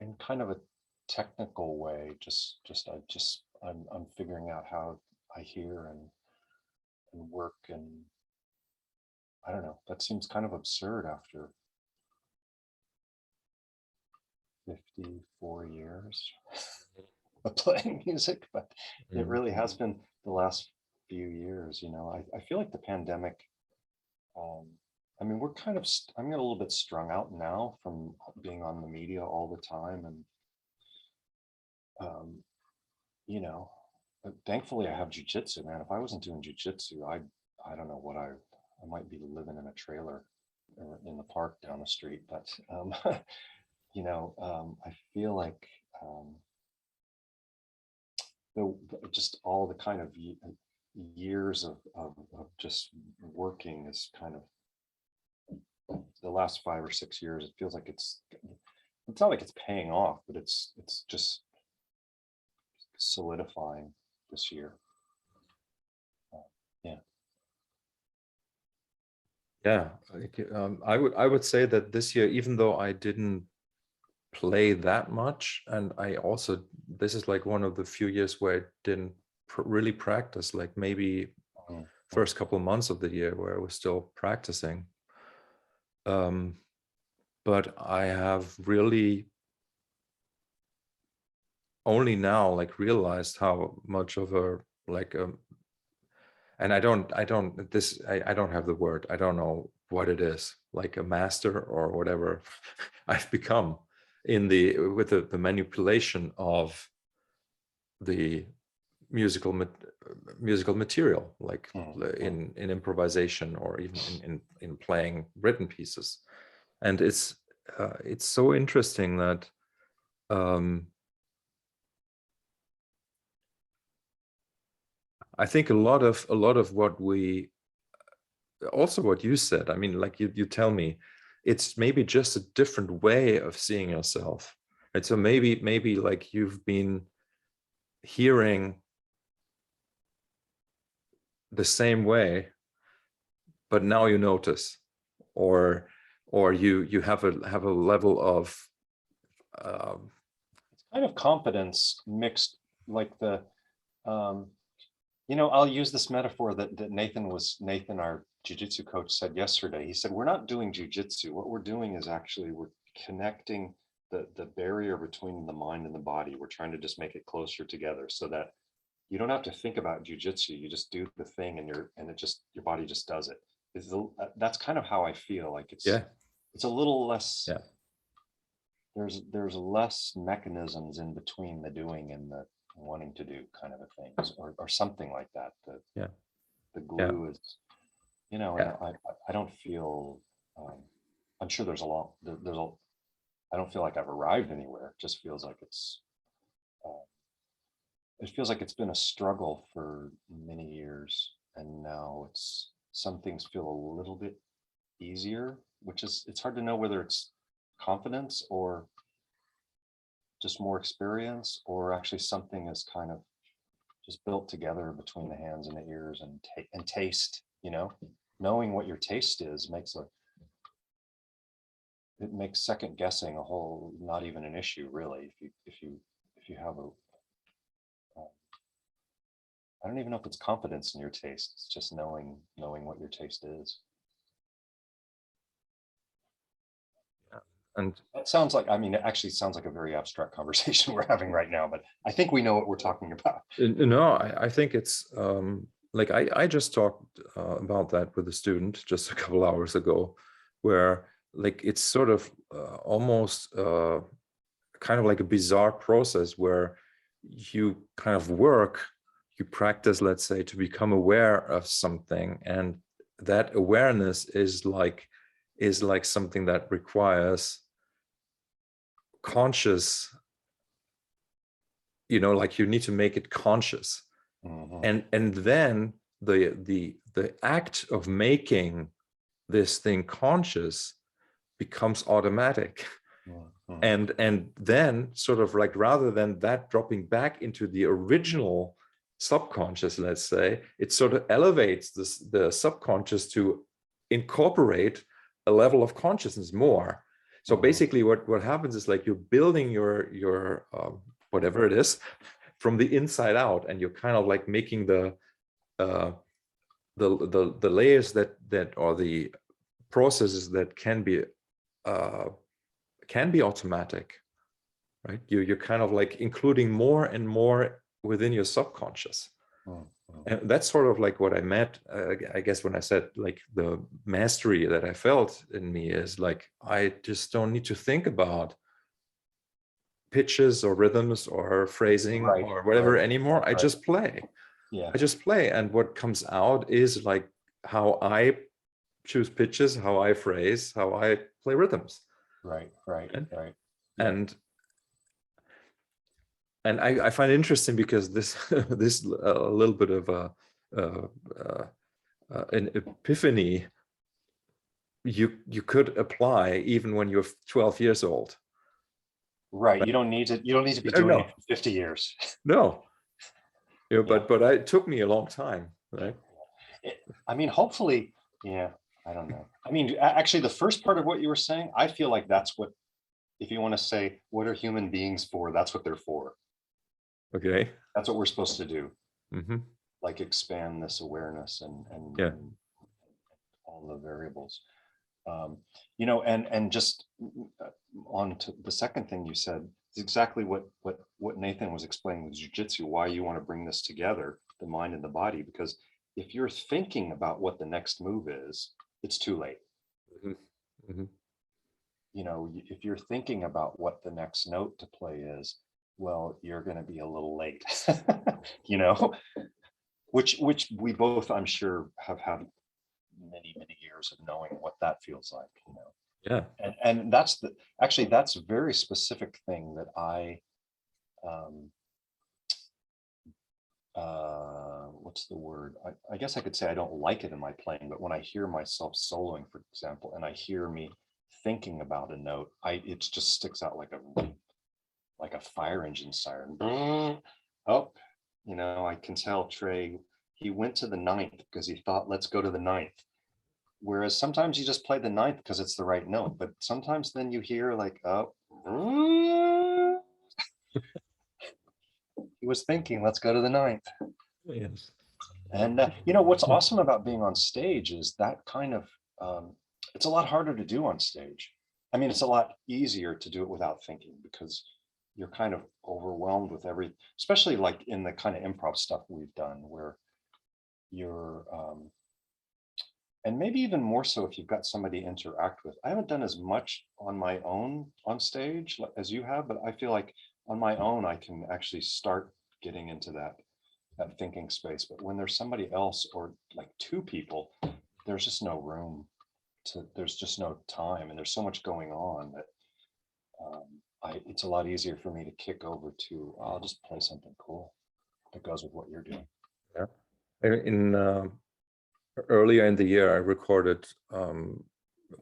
in kind of a technical way. I'm figuring out how I hear and work, and I don't know. That seems kind of absurd after 54 years of playing music, but it Mhm. really has been the last few years. I feel like the pandemic. Um, I mean, I'm getting a little bit strung out now from being on the media all the time, and um, thankfully I have jujitsu, man. If I wasn't doing jujitsu, I don't know what I might be living in a trailer or in the park down the street. But I feel like just all the kind of years of just working is kind of the last 5 or 6 years. It feels like it's not like it's paying off, but it's just solidifying this year. Yeah. Yeah, I would say that this year, even though I didn't play that much, and this is like one of the few years where I didn't really practice, like maybe Mhm. first couple of months of the year where I was still practicing. But I have really only now like realized how much of a like and I don't have the word. I don't know what it is, like a master or whatever I've become with the manipulation of the musical material, like Mhm. in improvisation or even in playing written pieces. And it's so interesting that I think a lot of what we also what you said, I mean, like you tell me, it's maybe just a different way of seeing yourself. And so maybe like you've been hearing the same way, but now you notice, or you have a level of um, Kind of confidence mixed, like um, I'll use this metaphor that Nathan, our jujitsu coach, said yesterday. He said, we're not doing jujitsu. What we're doing is actually we're connecting the barrier between the mind and the body. We're trying to just make it closer together so that you don't have to think about jujitsu. You just do the thing and your body just does it. That's kind of how I feel like yeah it's a little less yeah there's less mechanisms in between the doing and the wanting to do kind of a thing, or something like that. Yeah. The Yeah. glue is, and Yeah. I don't feel, I'm sure there's a lot, I don't feel like I've arrived anywhere. It just feels like it feels like it's been a struggle for many years, and now some things feel a little bit easier, which is, it's hard to know whether it's confidence or just more experience, or actually something is kind of just built together between the hands and the ears, and taste, knowing what your taste is it makes second guessing a whole, not even an issue really. If you have I don't even know if it's confidence in your taste. It's just knowing what your taste is. And It sounds like, it actually sounds like a very abstract conversation we're having right now, but I think we know what we're talking about. no, I think it's like I just talked about that with a student just a couple hours ago, where like it's sort of almost kind of like a bizarre process where you kind of you practice, let's say, to become aware of something, and that awareness is like something that requires conscious, like you need to make it conscious. Mm-hmm. And then the act of making this thing conscious becomes automatic. Mm-hmm. And then sort of like, rather than that dropping back into the original subconscious, let's say, it sort of elevates the subconscious to incorporate a level of consciousness more. So Mm-hmm. basically what happens is like you're building your whatever it is from the inside out, and you're kind of like making the layers that or the processes that can be automatic, right? You're kind of like including more and more within your subconscious. Mm-hmm. And that's sort of like what I meant, I guess, when I said like the mastery that I felt in me is like, I just don't need to think about pitches or rhythms or phrasing Right, or whatever right, anymore. I right. just play. Yeah. I just play. And what comes out is like how I choose pitches, how I phrase, how I play rhythms. Right, right, And right. Yeah. and I find it interesting because this this a little bit of an epiphany you could apply even when you're 12 years old. Right. But You don't need to be doing it no, for 50 years. no, Yeah. but it took me a long time, right? Hopefully, yeah, I don't know. Actually, the first part of what you were saying, I feel like that's what, if you want to say, what are human beings for? That's what they're for. Okay. That's what we're supposed to do. Mm-hmm. Like expand this awareness Yeah. and all the variables. And just on to the second thing you said, is exactly what Nathan was explaining with jujitsu, why you want to bring this together, the mind and the body, because if you're thinking about what the next move is, it's too late. Mm-hmm. Mm-hmm. If you're thinking about what the next note to play is, well, you're going to be a little late, which we both, I'm sure, have had many years of knowing what that feels like, Yeah. and that's that's a very specific thing that I what's the word, I guess I could say I don't like it in my playing, but when I hear myself soloing, for example, and I hear me thinking about a note, it just sticks out like a fire engine siren. Oh, I can tell Trey, he went to the ninth because he thought, let's go to the ninth. Whereas sometimes you just play the ninth because it's the right note, but sometimes then you hear like, oh, he was thinking, let's go to the ninth. Yes. And what's awesome about being on stage is that kind of, it's a lot harder to do on stage. It's a lot easier to do it without thinking because you're kind of overwhelmed with especially like in the kind of improv stuff we've done where you're And maybe even more so if you've got somebody to interact with. I haven't done as much on my own on stage as you have, but I feel like on my own, I can actually start getting into that thinking space. But when there's somebody else or like two people, there's just no room there's just no time, and there's so much going on that it's a lot easier for me to kick over to, I'll just play something cool that goes with what you're doing. Yeah. In earlier in the year, I recorded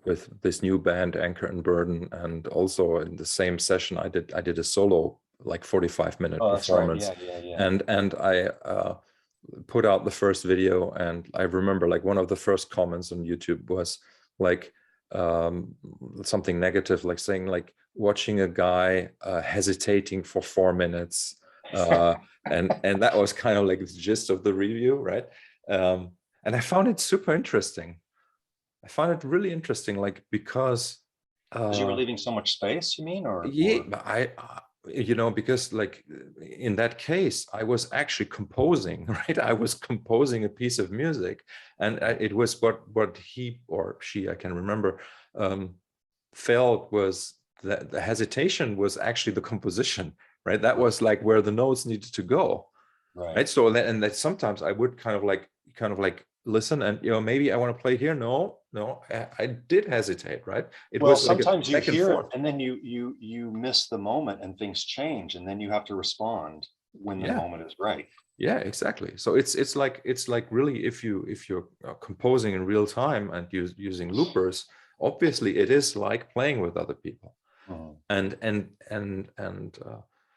with this new band, Anchor and Burden, and also in the same session, I did a solo, like 45-minute performance. Right. Yeah. And I put out the first video, and I remember like one of the first comments on YouTube was like something negative, like saying like watching a guy hesitating for 4 minutes, and that was kind of like the gist of the review, right? And I found it super interesting. I found it really interesting, like because you were leaving so much space, you mean? Yeah, because like in that case, I was actually composing, right? I was composing a piece of music, and it was what he or she, I can remember, felt was that the hesitation was actually the composition, right? That was like where the notes needed to go, right? So that sometimes I would kind of like listen, and maybe I want to play here. No, I did hesitate, right? It was sometimes like you hear it and then you miss the moment and things change, and then you have to respond when the moment is right. Yeah, exactly. So it's like really, if you're composing in real time and using loopers, obviously it is like playing with other people.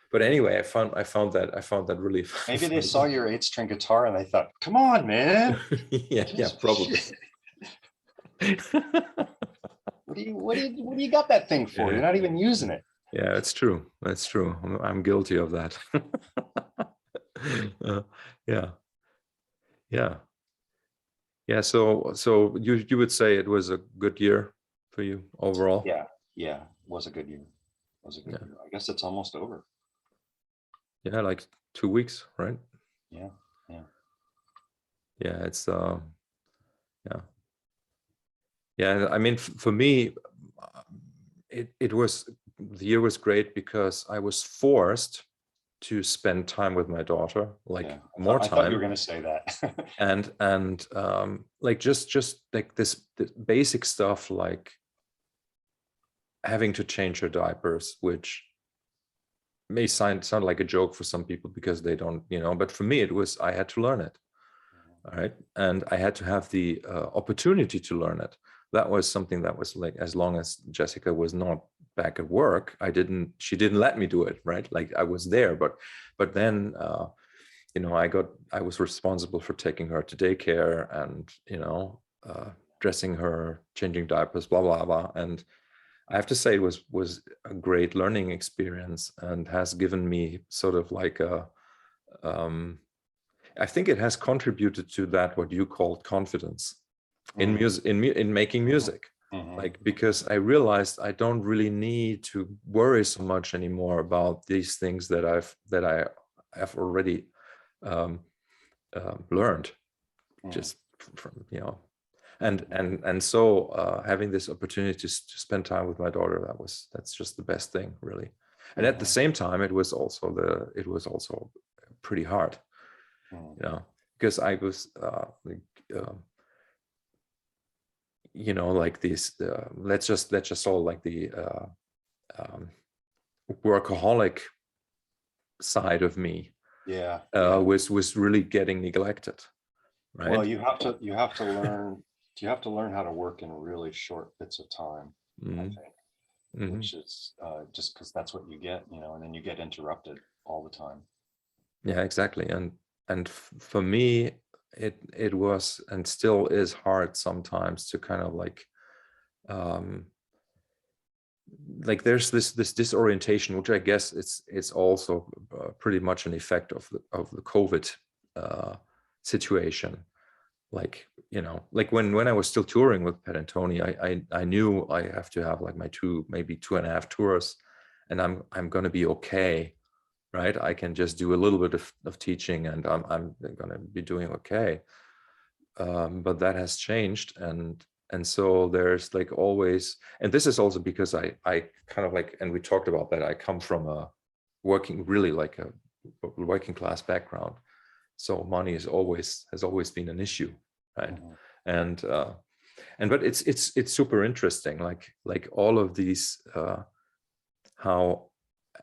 But anyway, I found that really maybe they saw your 8-string guitar and they thought, come on, man. yeah, probably. what do you got that thing for? You're not even using it. Yeah, that's true. I'm guilty of that. Yeah. So you would say it was a good year for you overall? Yeah, it was a good year. Year. I guess it's almost over. Yeah, like 2 weeks, right? Yeah. It's yeah. I mean, for me, the year was great because I was forced to spend time with my daughter, more time. I thought you were going to say that. and like just like this basic stuff, like having to change her diapers, which may sound like a joke for some people because they don't, but for me I had to learn it. All right. And I had to have the opportunity to learn it. That was something that was like, as long as Jessica was not back at work, she didn't let me do it, right? Like I was there, but then I was responsible for taking her to daycare and dressing her, changing diapers, blah blah blah. And I have to say it was a great learning experience, and has given me sort of like I think it has contributed to that, what you called confidence in music, in making music. Like, because I realized I don't really need to worry so much anymore about these things that I have already learned, just from and so having this opportunity to spend time with my daughter, that's just the best thing, really. And at the same time, it was also pretty hard, because I was like this, let's just all like the workaholic side of me was really getting neglected, right? Well, you have to learn how to work in really short bits of time, I think, which is just because that's what you get, and then you get interrupted all the time. Yeah, exactly. And for me, it was and still is hard sometimes to kind of like there's this disorientation, which I guess it's also pretty much an effect of the COVID situation. Like, like when I was still touring with Pat and Tony, I knew I have to have like my maybe 2.5 tours, and I'm going to be okay, right? I can just do a little bit of teaching, and I'm going to be doing okay. but that has changed, and so there's like always, and this is also because I kind of like, and we talked about that, I come from a really like a working class background, so money has always been an issue, right? And but it's super interesting, like all of these how,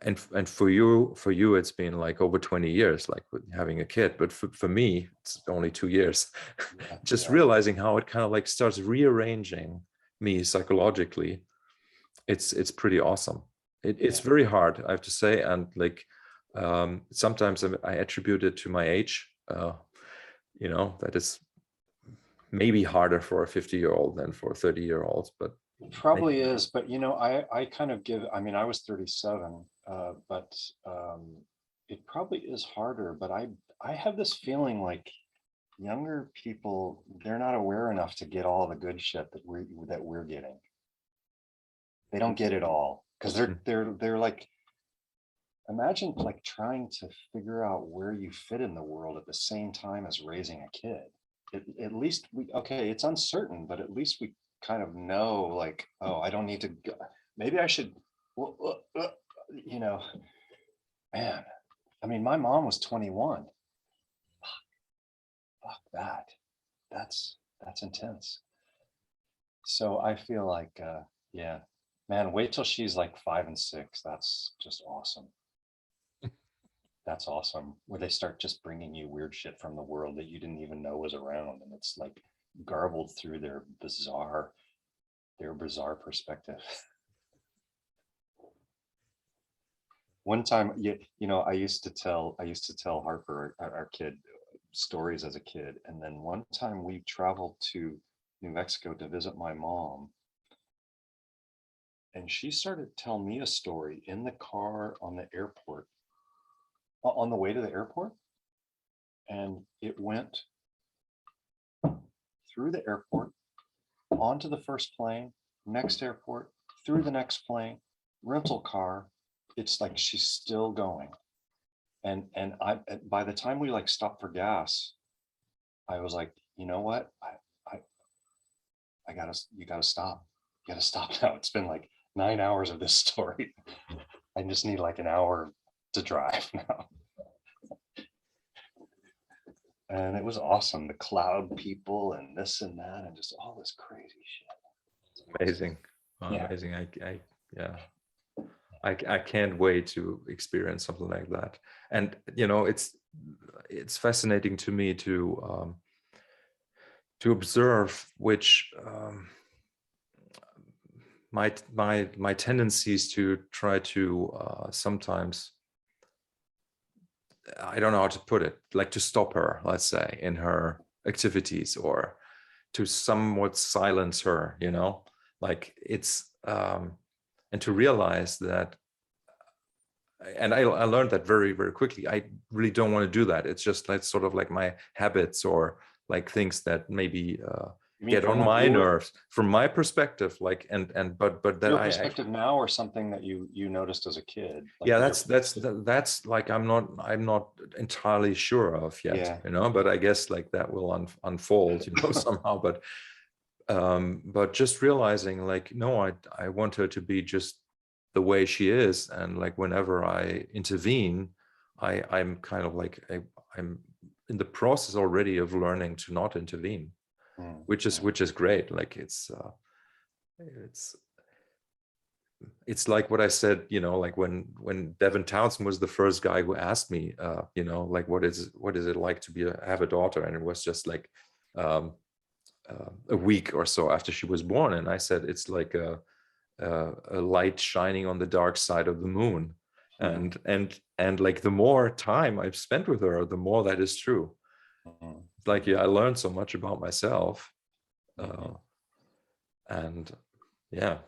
and for you it's been like over 20 years, like with having a kid, but for me it's only 2 years. Just realizing how it kind of like starts rearranging me psychologically, it's pretty awesome. It's very hard, I have to say, and like sometimes I attribute it to my age, that is maybe harder for a 50-year-old than for a 30-year-old, but it probably is. But I kind of I mean, I was 37, but it probably is harder. But I have this feeling like younger people, they're not aware enough to get all the good shit that we're getting. They don't get it all, because they're like, imagine like trying to figure out where you fit in the world at the same time as raising a kid. At least okay, it's uncertain, but at least we kind of know, like, oh, I don't need to go, maybe I should, you know, man, I mean, my mom was 21. Fuck that. That's intense. So I feel like, yeah, man, wait till she's like 5 and 6. That's just awesome. That's awesome. Where they start just bringing you weird shit from the world that you didn't even know was around. And it's like garbled through their bizarre perspective. One time, I used to tell Harper, our kid, stories as a kid. And then one time we traveled to New Mexico to visit my mom. And she started telling me a story in the car on the airport, on the way to the airport. And it went through the airport, onto the first plane, next airport, through the next plane, rental car. It's like she's still going. And I, by the time we like stopped for gas, I was like, you know what? You gotta stop. You gotta stop now. It's been like 9 hours of this story. I just need like an hour to drive now. And it was awesome. The cloud people and this and that, and just all this crazy shit. Amazing. Yeah. Amazing. I can't wait to experience something like that. And it's fascinating to me to observe which my tendencies to try to sometimes, I don't know how to put it, like to stop her, let's say, in her activities, or to somewhat silence her, like it's and to realize that, and I learned that very, very quickly. I really don't want to do that. It's just like sort of like my habits, or like things that maybe get on my nerves from my perspective, like, but that your perspective now, or something that you noticed as a kid. Like, yeah, that's like I'm not entirely sure of yet, but I guess like that will unfold, somehow. But just realizing, like, no, I want her to be just the way she is, and like whenever I intervene, I'm kind of like I'm in the process already of learning to not intervene, which is great. Like it's like what I said, like when Devin Townsend was the first guy who asked me, like what is it like to have a daughter, and it was just like a week or so after she was born, and I said it's like a light shining on the dark side of the moon, and like the more time I've spent with her, the more that is true. Like, I learned so much about myself, and yeah,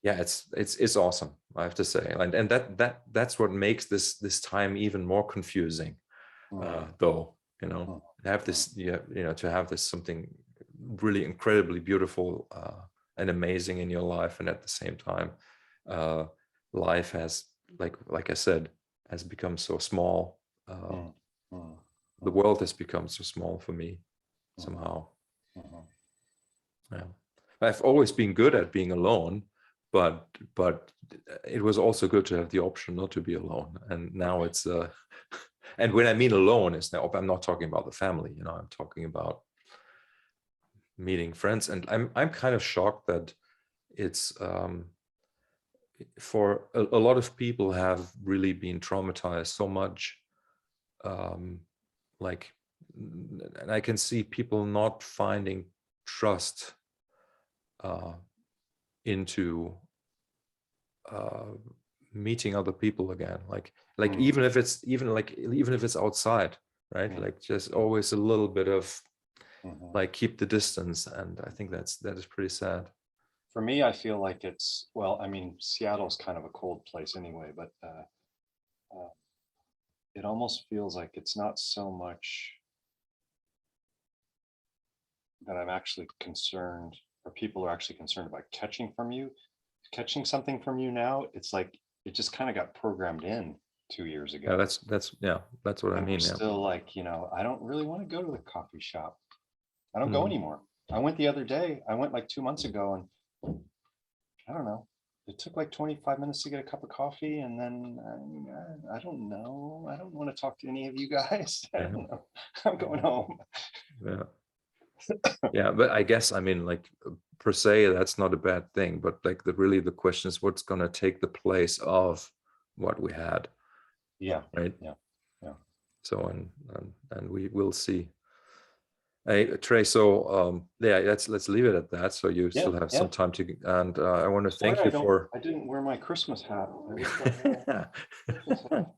it's awesome, I have to say, and that's what makes this time even more confusing, though, have this, to have this something really incredibly beautiful and amazing in your life, and at the same time life has, like I said, has become so small. The world has become so small for me somehow. Mhm. Yeah. I've always been good at being alone, but it was also good to have the option not to be alone. And now it's and when I mean alone, is now I'm not talking about the family, you know, I'm talking about meeting friends. And I'm kind of shocked that it's for a lot of people have really been traumatized so much, like, and I can see people not finding trust into meeting other people again, like even if it's even if it's outside, right? Like just always a little bit of like keep the distance. And I think that is pretty sad. For me, I feel like it's, well, I mean, Seattle's kind of a cold place anyway, but it almost feels like it's not so much that I'm actually concerned, or people are actually concerned about catching something from you now. It's like it just kind of got programmed in 2 years ago. Yeah, that's what I And mean. we're Yeah. still like, I don't really want to go to the coffee shop. I don't Mm. go anymore. I went the other day. I went like 2 months ago, and I don't know. It took like 25 minutes to get a cup of coffee, and then I don't know. I don't want to talk to any of you guys. I don't know. I'm going home. Yeah. Yeah, but I guess, I mean, like per se, that's not a bad thing. But like the question is, what's gonna take the place of what we had, Yeah. right? Yeah. Yeah. So and we will see. Hey, Trey, so yeah, let's leave it at that. So you Yeah. still have Yeah. some time to, and I want to Sorry, thank you for. I didn't wear my Christmas hat. I wish I had a Christmas hat.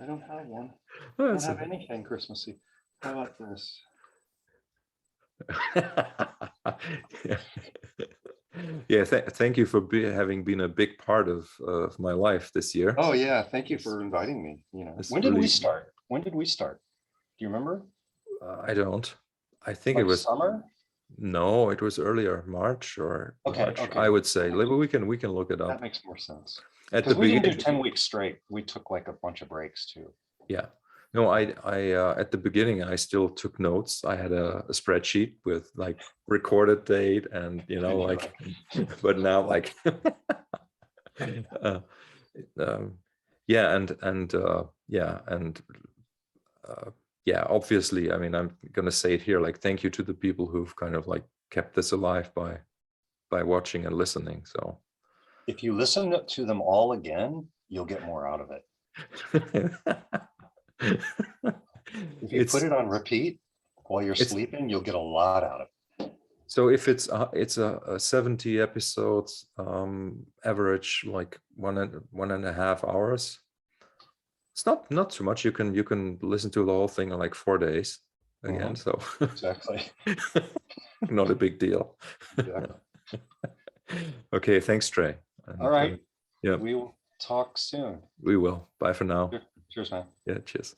I don't have one. I don't have anything Christmassy. How about this? Yeah, yeah. Thank you for having been a big part of my life this year. Oh yeah, thank you for inviting me. It's When did we really, start? When did we start? Do you remember? I don't. I think it Like was, summer? no, it was earlier, March or Okay, March. I okay. would say. We can look it That up. makes more sense. At the Because we didn't do beginning, 10 weeks straight. We took like a bunch of breaks too. yeah. No, I at the beginning I still took notes. I had a spreadsheet with like recorded date and like, but now like, uh, yeah, yeah, obviously, I mean, I'm gonna say it here, like, thank you to the people who've kind of like kept this alive by watching and listening. So If you listen to them all again, you'll get more out of it. If you put it's it on repeat while you're it's sleeping, you'll get a lot out of it. so if it's a 70 episodes, average like 1.5 hours. It's not too much. You can listen to the whole thing in like 4 days again. So Exactly. not a big deal. Exactly. Okay, thanks, Trey. All And right. yeah, We will talk soon. we will. Bye for now. Cheers, man. Yeah, cheers.